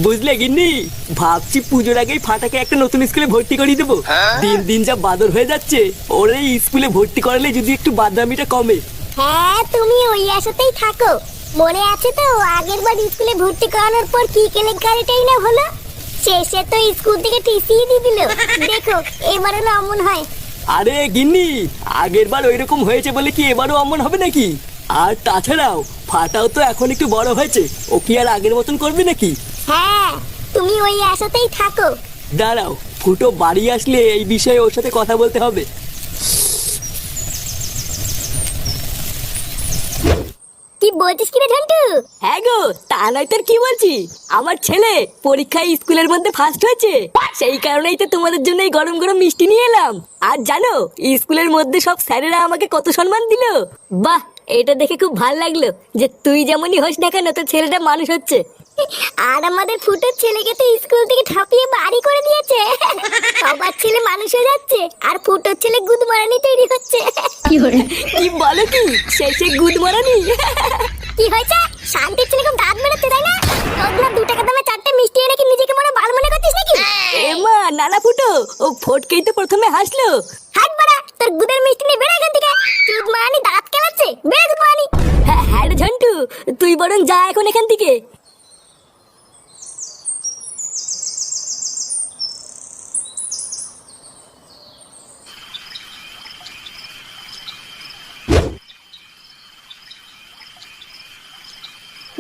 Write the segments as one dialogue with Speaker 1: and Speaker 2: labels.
Speaker 1: বুঝলে গিন্নি, ভাবছি পুজোর আগেই ফাটাকে একটা নতুন স্কুলে ভর্তি করিয়ে দেবো। দিন দিন যা বাদর হয়ে যাচ্ছে, ওর এই স্কুলে ভর্তি করালে যদি একটু বাদরামিটা কমে।
Speaker 2: হ্যাঁ, তুমি ওই আশাতেই থাকো। মনে আছে তো আগের বার স্কুলে ভর্তি করানোর পর কি কেলেঙ্কারিটাই না হলো। শেষে তো স্কুল থেকে টিসি দিয়ে দিল। দেখো এবারও না অমন হয়।
Speaker 1: আরে গিন্নি, আগের বার ওইরকম হয়েছে বলে কি এবারও অমন হবে নাকি? আর তাছাড়াও ফাটাও তো এখন একটু বড় হয়েছে, ও কি আর আগের মতন করবে নাকি?
Speaker 2: হ্যাঁ, তুমি ওই আশাতেই থাকো।
Speaker 1: দাঁড়াও, ফুটো বাড়ি আসলে এই বিষয়ে ওর সাথে কথা বলতে হবে।
Speaker 2: কি বলছিস কি রে ঝন্টু?
Speaker 3: হ্যাঁ গো, তা নয় তোর কি বলছি, আমার ছেলে পরীক্ষায় স্কুলের মধ্যে ফার্স্ট হয়েছে, সেই কারণেই তো তোমাদের জন্য এই গরম গরম মিষ্টি নিয়ে এলাম। আর জানো স্কুলের মধ্যে সব স্যারেরা আমাকে কত সম্মান দিল। বাহ, এটা দেখে খুব ভালো লাগলো যে তুই যেমনই হোস না কেন তোর ছেলেটা মানুষ হচ্ছে।
Speaker 2: আর আমাদের ফুটোর ছেলেকে তো স্কুল থেকে ঠাপিয়ে বাড়ি করে দিয়েছে। সবার ছেলে মানুষ হয়ে যাচ্ছে আর ফুটোর ছেলে গুদ মারানি তৈরি হচ্ছে।
Speaker 3: কি বলো কি, শেষে গুদ মারানি?
Speaker 2: কি হয়েছে? শান্তির ছেলে খুব দাঁত বেরোচ্ছে তাই না? তোর 2 টাকা দামে 4টে মিষ্টি এনে কি নিজেকে মনে ভালো মনে করছিস নাকি?
Speaker 3: এমা নানা ফুটো, ও ফটকেই তো প্রথমে হাসলো।
Speaker 2: হাট বাড়া, তোর গুদের মিষ্টি নিয়ে বেরো এখান থেকে। গুদ মারানি দাঁত কেলাচ্ছে, বেরো গুদ মারানি।
Speaker 3: হ্যাঁ রে ঝন্টু, তুই বরং যা এখন এখান থেকে।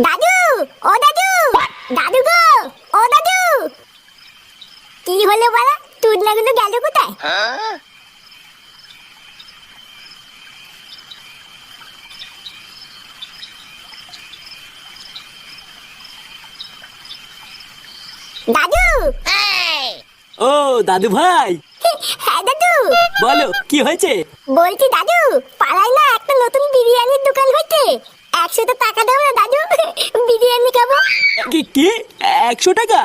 Speaker 2: দাদু, ও দাদু, দাদু গো, ও দাদু। কি হলো বলা? টুডলা গুলো গেল কোথায়? দাদু।
Speaker 1: ও দাদু ভাই।
Speaker 2: হ্যাঁ দাদু।
Speaker 1: বলো কি হয়েছে?
Speaker 2: বলছি দাদু, পাড়ায় না একটা নতুন বিরিয়ানির দোকান হয়েছে। 100 টাকা দাও না দাদু, বিরিয়ানি খাবো।
Speaker 1: কি কি 100 টাকা?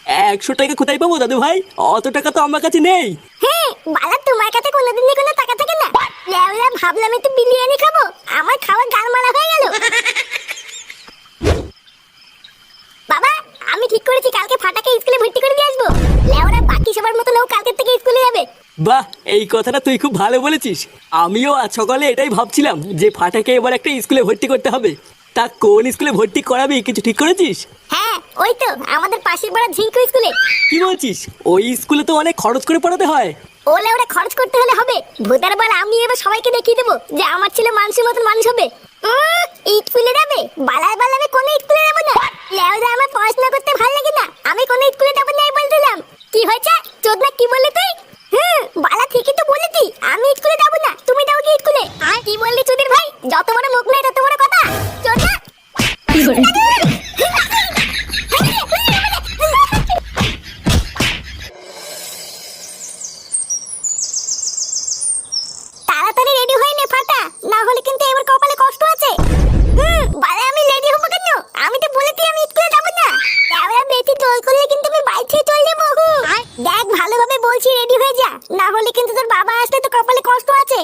Speaker 1: 100 টাকা কোথায় পাবো দাদু ভাই? অত টাকা তো আমার কাছে নেই।
Speaker 2: হ্যাঁ বালা, তোমার কাছে কোনোদিনই কোনো টাকা থাকে না? লেওলা ভাবলাম একটু বিরিয়ানি খাবো, আমার খাওয়া গালমালা হয়ে গেল। বাবা, আমি ঠিক করেছি কালকে ফাটাকে স্কুলে ভর্তি করে দিয়ে আসবো। লেওরা বাকি সবার মতো ও কালকে থেকে স্কুলে যাবে।
Speaker 1: বাহ, এই কথাটা তুই খুব ভালো বলেছিস। আমিও আজ সকালে এটাই ভাবছিলাম যে ফাটাকে এবার একটা স্কুলে ভর্তি করতে হবে। তা কোন স্কুলে ভর্তি করাবি কিছু ঠিক করেছিস?
Speaker 2: হ্যাঁ, ওই তো আমাদের পাশের পাড়া ঝিঙ্কু স্কুলে।
Speaker 1: কি বলছিস? ওই স্কুলে তো অনেক খরচ করে পড়াতে হয়।
Speaker 2: ও লেওরা খরচ করতে হলে হবে? ভোদার বল, আমি এবার সবাইকে দেখিয়ে দেবো যে আমার ছেলে মানুষের মতন মানুষ হবে। স্কুলে যাবে? বালার বাল, আমি কোনো স্কুলে যাবো না। লেওরা আমার পড়াশোনা করতে ভালো লাগে না, আমি কোনো স্কুলে যাবো না বলছিলাম। কি হয়েছে চোদনা, কি বললি তুই? বালা ঠিকই তো বলেছি, আমি স্কুলে যাবো না। তুমি যাও কি স্কুলে? আর কি বললি চুদির ভাই? যত বড় মুখ নেই তত বড় কথা। চোদনা। তাড়াতাড়ি রেডি হয়ে নে ফাটা, না হলে কিন্তু এবার কপালে কষ্ট আছে। বারে আমি রেডি হবো কেন? আমি তো বলেছি আমি স্কুলে যাবো না। আমরা বেশি জল করলে কিন্তু আমি বাইক থেকে চলে যাবো। দেখ ভালোভাবে বলছি, রেডি হয়ে যা, না হলে কিন্তু তোর বাবা আসলে তো কপালে কষ্ট আছে।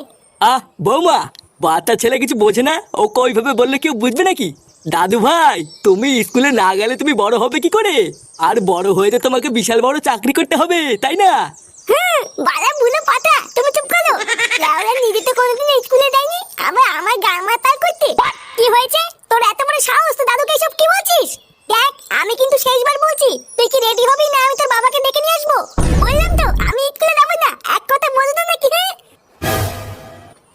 Speaker 1: বৌমা, বাচ্চা ছেলে কিছু বোঝে না, ও ওইভাবে বললে কেউ বুঝবে নাকি? দাদু ভাই, তুমি স্কুলে না গেলে তুমি বড় হবে কি করে? আর বড় হয়ে তো তোমাকে বিশাল বড় চাকরি করতে হবে, তাই না?
Speaker 2: বালা ভুলো পাতা, তুমি চুপ করো। লাউরা নিজে তো কোনোদিন স্কুলে যায়নি, আমার গান মাতাল করতে। কি হয়েছে তোর এত বড় সাহস? তো দাদুকে সব কি বলছিস? দেখ, আমি কিন্তু শেষবার বলছি, তুই কি রেডি হবি না আমি তোর বাবাকে ডেকে নিয়ে আসবো? বললাম তো আমি স্কুলে যাবো না, এক কথা বলতো নাকি?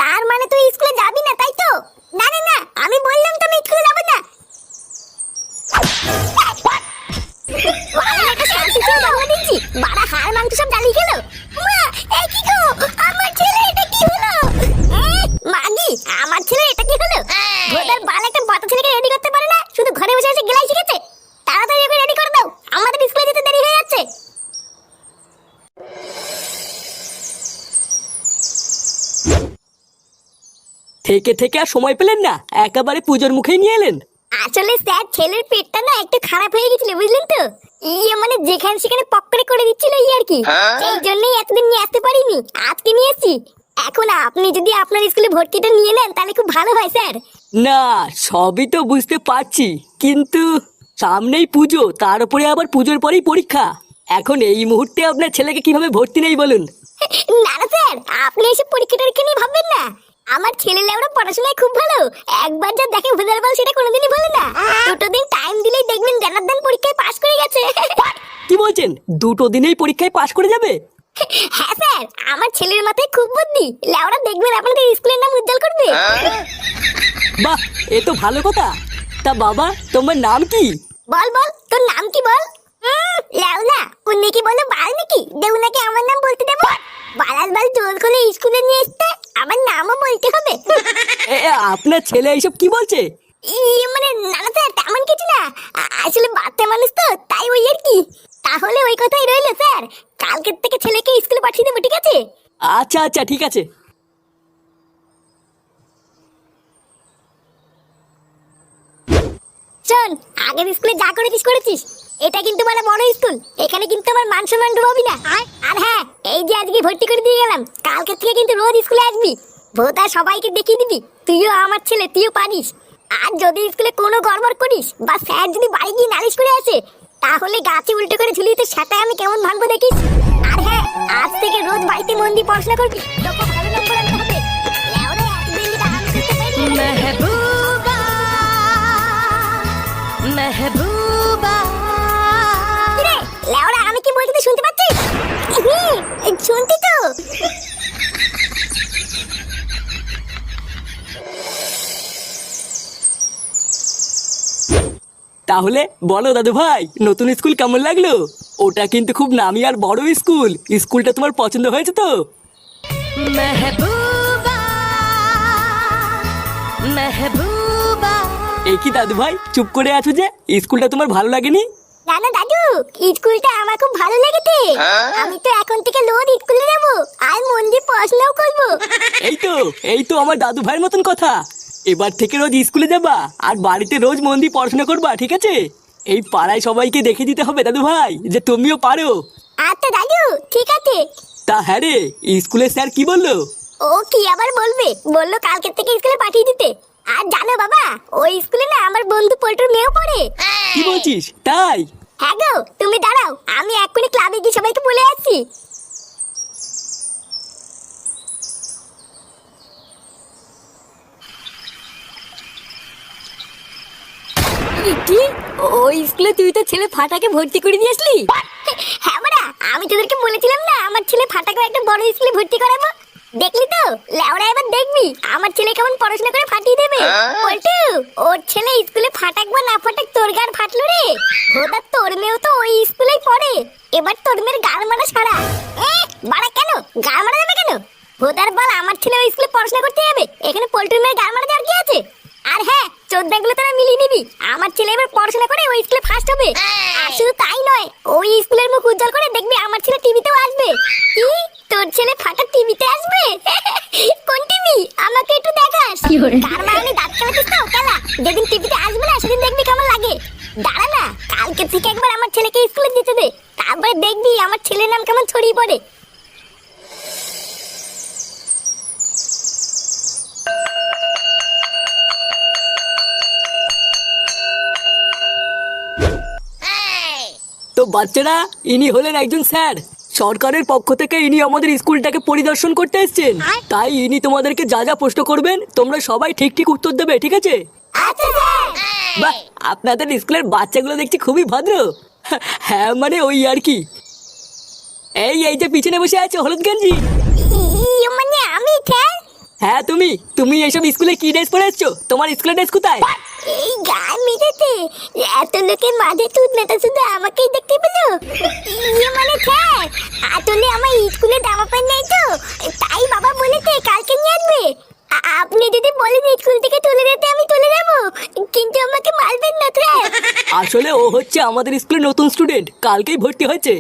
Speaker 2: তার মানে তুই স্কুলে যাবি না, তাই তো? না না না, আমি বললাম তো আমি স্কুলে যাবো না। বাড়া হাড় মাংস সব জ্বালিয়ে গেল। আমার ছেলে এটা কি হলো? মাগি, আমার ছেলে এটা কি হলো? ভোদার বাল একটা বাচ্চা ছেলেকে রেডি করতে পারে না, শুধু ঘরে বসে বসে গেলাই শিখেছে। তাড়াতাড়ি ওকে রেডি করে দাও, আমাদের স্কুলে যেতে দেরি হয়ে যাচ্ছে।
Speaker 1: থেকে থেকে আর সময় পেলেন না, একেবারে পুজোর মুখেই নিয়ে এলেন।
Speaker 2: আসলে স্যার, ছেলের পেটটা না একটু খারাপ হয়ে গেছিল, বুঝলেন তো? মানে যেখানে সেখানে পকড়ে করে দিচ্ছিল আর কি। এই জন্যই এতদিন নিয়ে আসতে পারিনি, আজকে নিয়ে এসেছি। এখন আপনি যদি আপনার স্কুলে ভর্তিটা নিয়ে নেন তাহলে খুব ভালো হয় স্যার।
Speaker 1: না, সবই তো বুঝতে পারছি, কিন্তু সামনেই পুজো, তার উপরে আবার পুজোর পরেই পরীক্ষা। এখন এই মুহূর্তে আপনার ছেলেকে কিভাবে ভর্তি নেই বলুন?
Speaker 2: না না স্যার, আপনি এসব পরীক্ষা টরীক্ষা নিয়ে ভাববেন না। আমার ছেলে লেওরা পড়াশোনায় খুব ভালো। একবার যা দেখে ভেদার বল সেটা কোনোদিনই বলে না। দুটো দিন টাইম দিলেই দেখবেন জানার্দন পরীক্ষায় পাশ করে গেছে।
Speaker 1: কি বলছেন, 2 দিনেই পরীক্ষায় পাশ করে যাবে?
Speaker 2: হ্যাঁ স্যার, আমার ছেলের মাথায় খুব বুদ্ধি। লেওরা দেখবেন আপনাদের স্কুলের নাম উজ্জ্বল করবে।
Speaker 1: বাহ, এ তো ভালো কথা। তা বাবা, তোমার নাম কি?
Speaker 2: বল বল, তোর নাম কি বল? লেওনা, উনি কি বলে বাল নাকি? দেউ নাকি আমার নাম বলতে দেবো? বালাল বাল জোর করে স্কুলে নিয়ে এসতে আমার নামও বলতে হবে?
Speaker 1: আপনার ছেলে এইসব কি বলছে?
Speaker 2: মানে না না স্যার, তেমন কিছু না। আসলে বাচ্চা মানুষ তো, তাই ওই আর কি। তাহলে ওই কথাই রইলো স্যার, কালকের থেকে ছেলেকে স্কুলে পাঠিয়ে দেবো, ঠিক আছে?
Speaker 1: আচ্ছা আচ্ছা, ঠিক আছে।
Speaker 2: শোন, আগের স্কুলে যা করেছিস করেছিস। এটা কিন্তু মানে বড় স্কুল, এখানে কিন্তু আমার মান সম্মান ডুবাবি না। আর হ্যাঁ, এই যে আজকে ভর্তি করে দিয়ে গেলাম, কালকে থেকে কিন্তু রোজ স্কুলে আসবি। ভোতা সবাইকে দেখিয়ে দিবি তুইও আমার ছেলে, তুইও পারিস। আর যদি স্কুলে কোনো গড়বড় করিস বা স্যার যদি বাড়ি গিয়ে নালিশ করে আসে, তাহলে গাছে উল্টো করে ঝুলিয়ে তোর সাথে আমি কেমন ভাঙবো দেখিস। আর হ্যাঁ, আজ থেকে রোজ বাড়িতে মন দিয়ে পড়াশোনা করবি, তোকে ভালো নম্বর আনতে হবে। লেওরা একদিন যেটা আমি করতে পারি না।
Speaker 3: মেহবুবা
Speaker 2: কিরে, লেওরা আমি কি বলতে শুনতে পাচ্ছিস? শুনতি তো?
Speaker 1: তাহলে বলো দাদু ভাই, নতুন স্কুল কেমন লাগলো? ওটা কিন্তু খুব নামি আর বড় স্কুল। স্কুলটা তোমার পছন্দ হয়েছে তো?
Speaker 3: মেহবুবা মেহবুবা
Speaker 1: এই কি দাদু ভাই, চুপ করে আছো যে? স্কুলটা তোমার ভালো লাগেনি?
Speaker 2: না না দাদু, স্কুলটা আমার খুব ভালো লেগেছে। আমি তো এখন থেকে রোজ স্কুলে যাবো আর মন দিয়ে পড়াশোনাও করবো।
Speaker 1: এই তো আমার দাদু ভাইয়ের মতন কথা। এবার থেকে রোজ স্কুলে যাবা আর বাড়িতে রোজ মন দিয়ে পড়াশোনা করবা, ঠিক আছে? এই পাড়ায় সবাইকে দেখে দিতে হবে দাদু ভাই যে তুমিও পারো।
Speaker 2: আচ্ছা দাদু, ঠিক আছে।
Speaker 1: তা হ্যাঁ রে, স্কুলের স্যার কি বললো?
Speaker 2: ও কি আবার বলবে, বললো কালকে থেকে স্কুলে পাঠিয়ে দিতে। আর জানো বাবা, ওই স্কুলে না আমার বন্ধু পল্টুর মেয়েও পড়ে।
Speaker 1: কি বলছিস, তাই?
Speaker 2: হ্যাঁ গো, তুমি দাঁড়াও, আমি এক্ষুনি ক্লাবে গিয়ে সবাইকে বলে আসছি।
Speaker 3: কি, ওই স্কুলে তুই তো ছেলে ফাটাকে ভর্তি করে দিয়ে আসলি?
Speaker 2: হ্যাঁ বাড়া, আমি তোদেরকে বলেছিলাম না আমার ছেলে ফাটাকে একটা বড় স্কুলে ভর্তি করাবো। দেখলি তো, লেওরা এবার দেখবি আমার ছেলে কেমন পড়াশোনা করে ফাটিয়ে দেবে। পল্টু, ওর ছেলে স্কুলে ফাটাক বা না ফাটাক তোর গার ফাটলো রে। ওটা তোর মেয়েও তো ওই স্কুলেই পড়ে। এবার তোর মেয়ের গাল মারা সারা। বাড়া কেন গাল মারা যাবে কেন? ভোদার বল, আমার ছেলে ওই স্কুলে পড়াশোনা করতে যাবে, এখানে পল্টুর মেয়ের গাল মারা যাওয়ার কি আছে? আর হ্যাঁ, চোদ্দাগুলো তোরা মিলিয়ে নিবি, আমার ছেলে এবার পড়াশোনা করে ওই স্কুলে ফার্স্ট হবে। আর শুধু তাই নয়, ওই স্কুলের মুখ উজ্জ্বল করে দেখবি আমার ছেলে টিভিতেও আসবে। কি, তোর ছেলে ফাটা টিভিতে আসবে? কোন টিভি, আমাকে একটু দেখাস। কার মানে দাঁত খেলাতিস তো খেলা, যেদিন টিভিতে আসবে না সেদিন দেখবি কেমন লাগে। দাঁড়া না, কালকে থেকে একবার আমার ছেলেকে স্কুলে যেতে দে, তারপরে দেখবি আমার ছেলের নাম কেমন ছড়িয়ে পড়ে।
Speaker 1: তো বাচ্চারা, ইনি হলেন একজন স্যার। সরকারের পক্ষ থেকে ইনি আমাদের স্কুলটাকে পরিদর্শন করতে এসেছেন। তাই ইনি তোমাদেরকে যা যা প্রশ্ন করবেন তোমরা সবাই ঠিক ঠিক উত্তর দেবে, ঠিক আছে?
Speaker 2: আচ্ছা স্যার।
Speaker 1: বাহ, আপনাদের স্কুলের বাচ্চাগুলো দেখছি খুবই ভদ্র। হ্যাঁ মানে ওই আর কি। এই যে পিছনে বসে আছে হলুদ গেঞ্জি।
Speaker 2: মানে আমি স্যার?
Speaker 1: হ্যাঁ তুমি এইসব স্কুলে কি ড্রেস পরে এসছো? তোমার স্কুলের ড্রেস কোথায়?
Speaker 2: এই গান মেটাতে এত লোকের মাঝে তুই নেতা শুধু আমাকেই দেখতে পেলো। মানে স্যার, আসলে আমার স্কুলে জামা প্যান্ট নেই তো, তাই বাবা বলেছে কালকে নিয়ে আসবে। আপনি যদি বলেন স্কুল থেকে তুলে দিতে আমি তুলে দেবো, কিন্তু আমাকে মারবেন না স্যার।
Speaker 1: আসলে ও হচ্ছে আমাদের স্কুলের নতুন স্টুডেন্ট, কালকেই ভর্তি হয়েছে।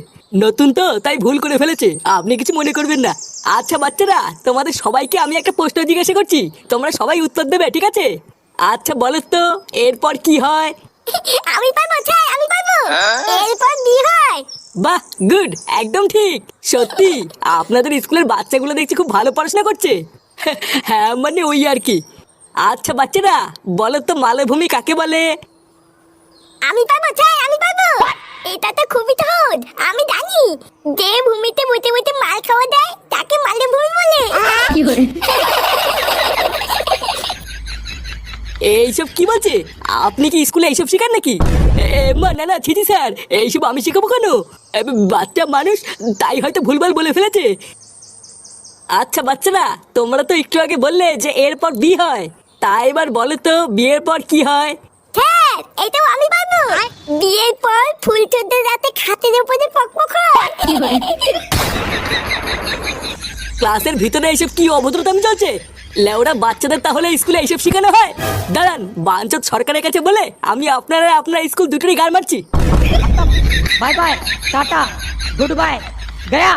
Speaker 1: নতুন তো তাই ভুল করে ফেলেছে, আপনি কিছু মনে করবেন না। আচ্ছা বাচ্চারা, তোমাদের সবাইকে আমি একটা প্রশ্ন জিজ্ঞাসা করছি, তোমরা সবাই উত্তর দেবে, ঠিক আছে? আচ্ছা বলো তো, এরপর কি হয়?
Speaker 2: আমি পারবো স্যার, আমি পারবো। এরপর বি হয়।
Speaker 1: বাহ, গুড, একদম ঠিক। সত্যি আপনাদের স্কুলের বাচ্চাগুলো দেখছি খুব ভালো পড়াশোনা করছে। হ্যাঁ মানে ওই আর কি। আচ্ছা বাচ্চারা, বলো তো মালভূমি কাকে বলে?
Speaker 2: আমি পাবো ছাই, আমি পাবো। এটা তো খুবই সহজ, আমি জানি। যে ভূমিতে বসে বসে মাল খাওয়া দেয় তাকে মালে ভূমি বলে।
Speaker 1: এইসব কি বলছে? আপনি কি স্কুলে এইসব শেখান নাকি? না না ছিটি স্যার, এইসব আমি শেখাবো কেন? বাচ্চা মানুষ, তাই হয়তো ভুলভাল বলে ফেলেছে। আচ্ছা বাচ্চারা, তোমরা তো একটু আগে বললে যে এরপর বিয়ে হয়, তাই এবার বলো তো বিয়ের পর কি হয়?
Speaker 2: স্যার এটাও আমি পাবো। বিয়ের পর ফুলচোদ্দের রাতে খাটের উপরে পকপক হয়।
Speaker 1: ক্লাসের ভিতরে এইসব কি অভদ্রতামি চলছে? লেওরা বাচ্চাদের তাহলে স্কুলে এইসব শেখানো হয়? দাঁড়ান, বাঞ্চত সরকারের কাছে বলে আমি আপনার স্কুল দুটোরই গান মারছি।
Speaker 4: Bye bye tata goodbye गया